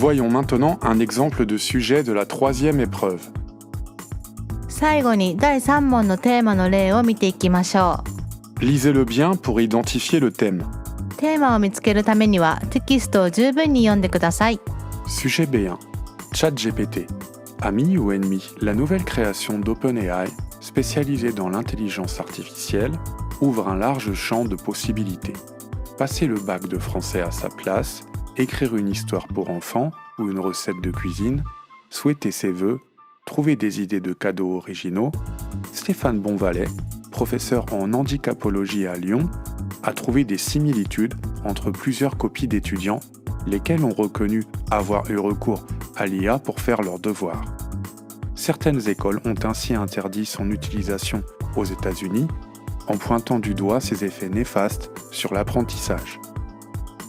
Voyons maintenant un exemple de sujet de la troisième épreuve. 最後に第3問のテーマの例を見ていきましょう。 Lisez-le bien pour identifier le thème. テーマを見つけるためにはテキストを十分に読んでください。 Sujet B1. ChatGPT. Ami ou ennemi, la nouvelle création d'OpenAI, spécialisée dans l'intelligence artificielle, ouvre un large champ de possibilités. Passer le bac de français à sa place, écrire une histoire pour enfants ou une recette de cuisine, souhaiter ses vœux, trouver des idées de cadeaux originaux, Stéphane Bonvalet, professeur en handicapologie à Lyon, a trouvé des similitudes entre plusieurs copies d'étudiants, lesquels ont reconnu avoir eu recours à l'IA pour faire leurs devoirs. Certaines écoles ont ainsi interdit son utilisation aux États-Unis, en pointant du doigt ses effets néfastes sur l'apprentissage.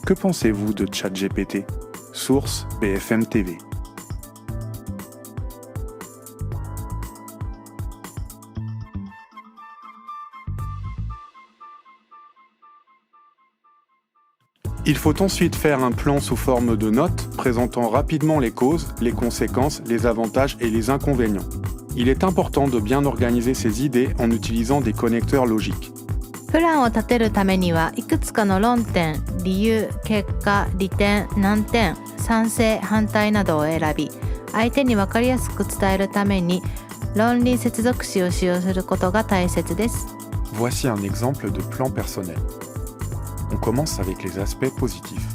Que pensez-vous de ChatGPT? Source BFM TV. Il faut ensuite faire un plan sous forme de notes présentant rapidement les causes, les conséquences, les avantages et les inconvénients. Il est important de bien organiser ses idées en utilisant des connecteurs logiques. プランを立てるためにはいくつかの論点、理由、結果、利点、難点、賛成、反対などを選び、相手に分かりやすく伝えるために論理接続詞を使用することが大切です。 Voici un exemple de plan personnel. On commence avec les aspects positifs.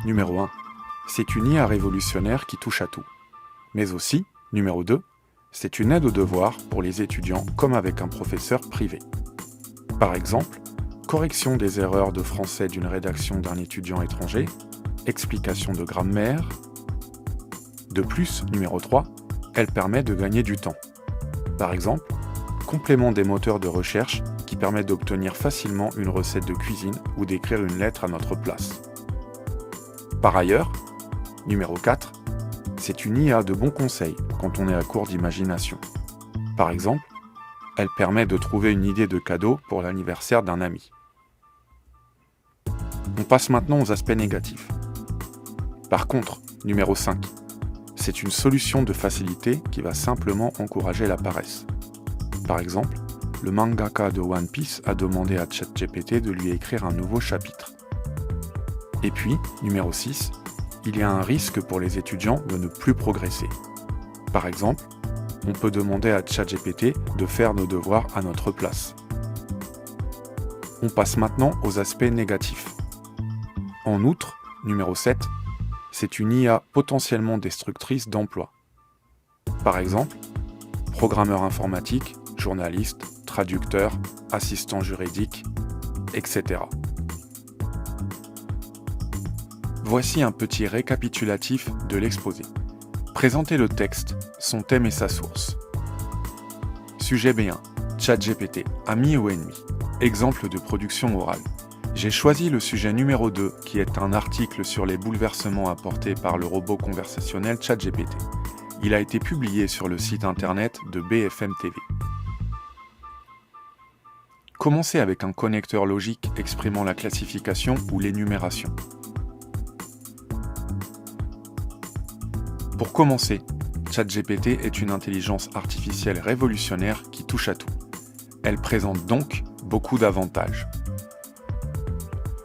Numéro 1. C'est une IA révolutionnaire qui touche à tout. Mais aussi, numéro 2, c'est une aide aux devoirs pour les étudiants comme avec un professeur privé. Par exemple, correction des erreurs de français d'une rédaction d'un étudiant étranger, explication de grammaire. De plus, numéro 3, elle permet de gagner du temps. Par exemple, complément des moteurs de recherche qui permet d'obtenir facilement une recette de cuisine ou d'écrire une lettre à notre place. Par ailleurs, numéro 4, c'est une IA de bons conseils quand on est à court d'imagination. Par exemple, elle permet de trouver une idée de cadeau pour l'anniversaire d'un ami. On passe maintenant aux aspects négatifs. Par contre, numéro 5, c'est une solution de facilité qui va simplement encourager la paresse. Par exemple, le mangaka de One Piece a demandé à ChatGPT de lui écrire un nouveau chapitre. Et puis, numéro 6, il y a un risque pour les étudiants de ne plus progresser. Par exemple, on peut demander à ChatGPT de faire nos devoirs à notre place. On passe maintenant aux aspects négatifs. En outre, numéro 7, c'est une IA potentiellement destructrice d'emplois. Par exemple, programmeur informatique, journaliste, traducteur, assistant juridique, etc. Voici un petit récapitulatif de l'exposé. Présentez le texte, son thème et sa source. Sujet B1. ChatGPT, ami ou ennemi? Exemple de production orale. J'ai choisi le sujet numéro 2, qui est un article sur les bouleversements apportés par le robot conversationnel ChatGPT. Il a été publié sur le site internet de BFM TV. Commencez avec un connecteur logique exprimant la classification ou l'énumération. Pour commencer, ChatGPT est une intelligence artificielle révolutionnaire qui touche à tout. Elle présente donc beaucoup d'avantages.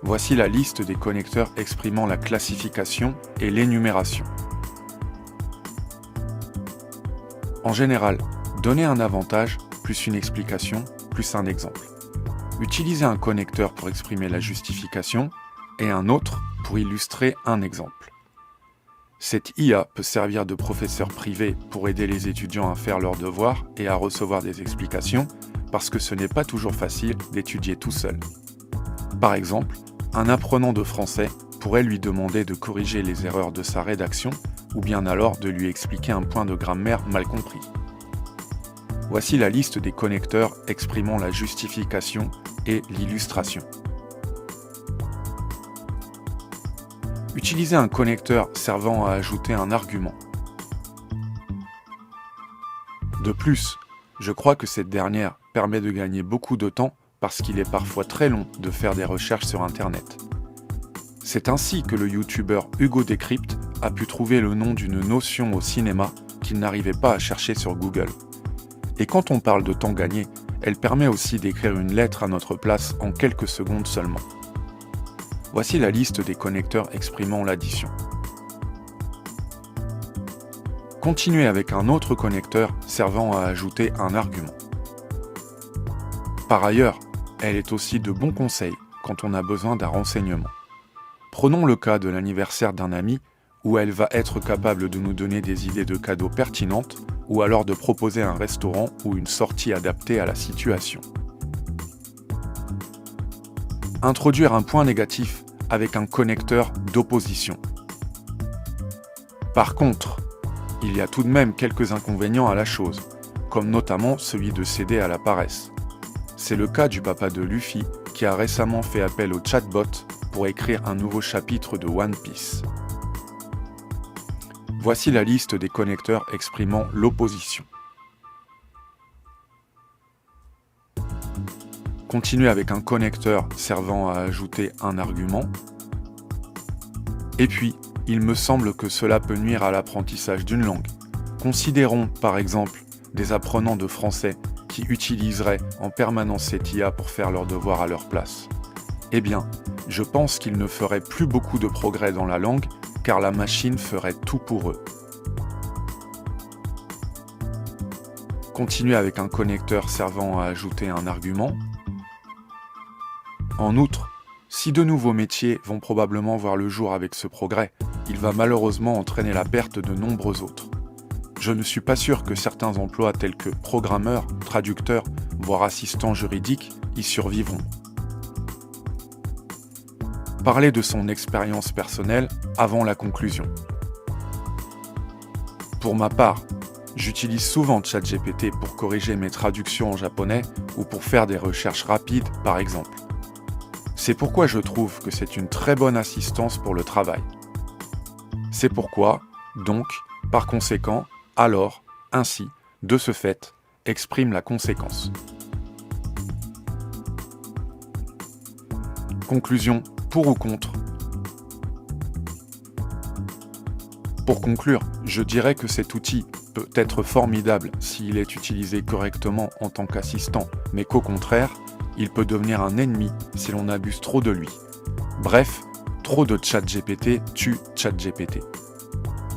Voici la liste des connecteurs exprimant la classification et l'énumération. En général, donnez un avantage plus une explication plus un exemple. Utilisez un connecteur pour exprimer la justification et un autre pour illustrer un exemple. Cette IA peut servir de professeur privé pour aider les étudiants à faire leurs devoirs et à recevoir des explications parce que ce n'est pas toujours facile d'étudier tout seul. Par exemple, un apprenant de français pourrait lui demander de corriger les erreurs de sa rédaction ou bien alors de lui expliquer un point de grammaire mal compris. Voici la liste des connecteurs exprimant la justification et l'illustration. Utilisez un connecteur servant à ajouter un argument. De plus, je crois que cette dernière permet de gagner beaucoup de temps parce qu'il est parfois très long de faire des recherches sur Internet. C'est ainsi que le youtubeur Hugo Décrypte a pu trouver le nom d'une notion au cinéma qu'il n'arrivait pas à chercher sur Google. Et quand on parle de temps gagné, elle permet aussi d'écrire une lettre à notre place en quelques secondes seulement. Voici la liste des connecteurs exprimant l'addition. Continuez avec un autre connecteur servant à ajouter un argument. Par ailleurs, elle est aussi de bons conseils quand on a besoin d'un renseignement. Prenons le cas de l'anniversaire d'un ami où elle va être capable de nous donner des idées de cadeaux pertinentes ou alors de proposer un restaurant ou une sortie adaptée à la situation. Introduire un point négatif avec un connecteur d'opposition. Par contre, il y a tout de même quelques inconvénients à la chose, comme notamment celui de céder à la paresse. C'est le cas du papa de Luffy qui a récemment fait appel au chatbot pour écrire un nouveau chapitre de One Piece. Voici la liste des connecteurs exprimant l'opposition. Continuez avec un connecteur servant à ajouter un argument. Et puis, il me semble que cela peut nuire à l'apprentissage d'une langue. Considérons, par exemple, des apprenants de français qui utiliseraient en permanence cette IA pour faire leurs devoirs à leur place. Eh bien, je pense qu'ils ne feraient plus beaucoup de progrès dans la langue, car la machine ferait tout pour eux. Continuez avec un connecteur servant à ajouter un argument. En outre, si de nouveaux métiers vont probablement voir le jour avec ce progrès, il va malheureusement entraîner la perte de nombreux autres. Je ne suis pas sûr que certains emplois tels que programmeurs, traducteurs, voire assistants juridiques y survivront. Parlez de son expérience personnelle avant la conclusion. Pour ma part, j'utilise souvent ChatGPT pour corriger mes traductions en japonais ou pour faire des recherches rapides, par exemple. C'est pourquoi je trouve que c'est une très bonne assistance pour le travail. C'est pourquoi, donc, par conséquent, alors, ainsi, de ce fait, exprime la conséquence. Conclusion, pour ou contre ? Pour conclure, je dirais que cet outil peut être formidable s'il est utilisé correctement en tant qu'assistant, mais qu'au contraire, il peut devenir un ennemi si l'on abuse trop de lui. Bref, trop de ChatGPT tue ChatGPT.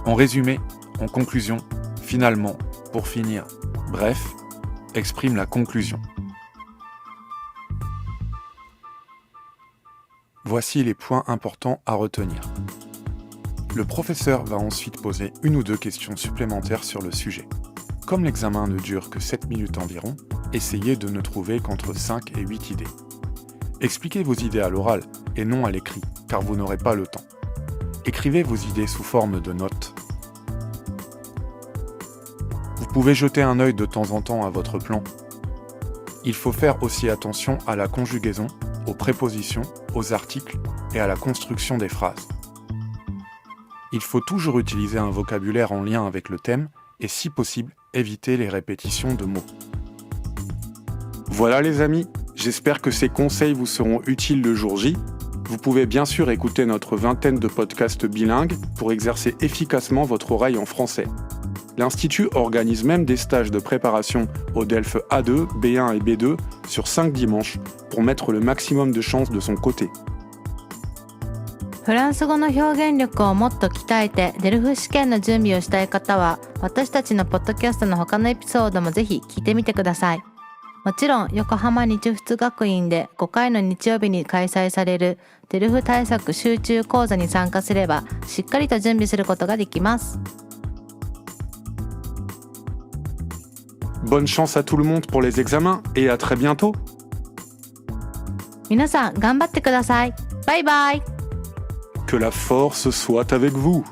En résumé, en conclusion, finalement, pour finir, bref, exprime la conclusion. Voici les points importants à retenir. Le professeur va ensuite poser une ou deux questions supplémentaires sur le sujet. Comme l'examen ne dure que 7 minutes environ, essayez de ne trouver qu'entre 5 et 8 idées. Expliquez vos idées à l'oral et non à l'écrit, car vous n'aurez pas le temps. Écrivez vos idées sous forme de notes. Vous pouvez jeter un œil de temps en temps à votre plan. Il faut faire aussi attention à la conjugaison, aux prépositions, aux articles et à la construction des phrases. Il faut toujours utiliser un vocabulaire en lien avec le thème et, si possible, éviter les répétitions de mots. Voilà les amis, j'espère que ces conseils vous seront utiles le jour J. Vous pouvez bien sûr écouter notre vingtaine de podcasts bilingues pour exercer efficacement votre oreille en français. L'Institut organise même des stages de préparation au DELF A2, B1 et B2 sur 5 dimanches pour mettre le maximum de chances de son côté. フランス語の表現力をもっと鍛えてデルフ試験の準備をしたい方は私たちのポッドキャストの他のエピソードもぜひ聞いてみてください。もちろん横浜日仏学院で5回の日曜日に開催されるデルフ対策集中講座に参加すればしっかりと準備することができます。Bonne chance à tout le monde pour les examens et à très bientôt. 皆さん頑張ってください。バイバイ。Que la force soit avec vous.